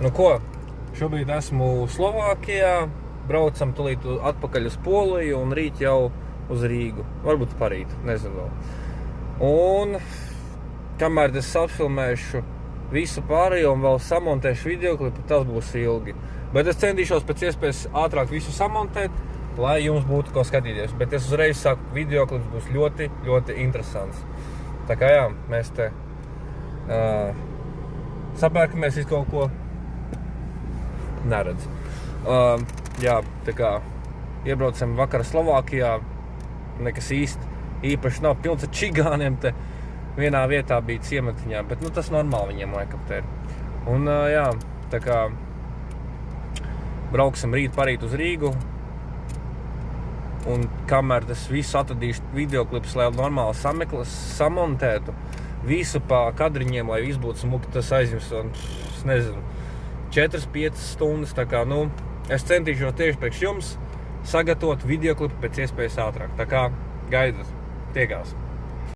Nu ko, šobrīd esmu Slovākijā, braucam tulīt atpakaļ uz Poliju un rīt jau uz Rīgu. Varbūt parīt, nezinu vēl. Un kamēr es atfilmēšu visu pārējo un vēl samontēšu videoklipu, tas būs ilgi. Bet es centīšos pēc iespējas ātrāk visu samontēt, lai jums būtu ko skatīties. Bet es uzreiz saku, videoklips būs ļoti, ļoti interesants. Tā kā jā, mēs te sapērkamies iz kaut ko neredz. Jā, tā kā iebraucam vakarā Slovākijā, nekas īpaši nav, pilns ar čigāniem te vienā vietā bija ciematiņā, bet nu tas normāli viņiem laikam te ir. Un jā, tā kā brauksim parīt uz Rīgu, un kamēr tas visu atradīšu videoklips, lai normāli samontētu, visu pa kadriņiem, lai viss būtu smuki, tas aizjums, un es nezinu, 4-5 stundas, tā kā, nu, es centīšos tieši priekš jums sagatavot videoklipu pēc iespējas ātrāk, tā kā gaidat, tiekās.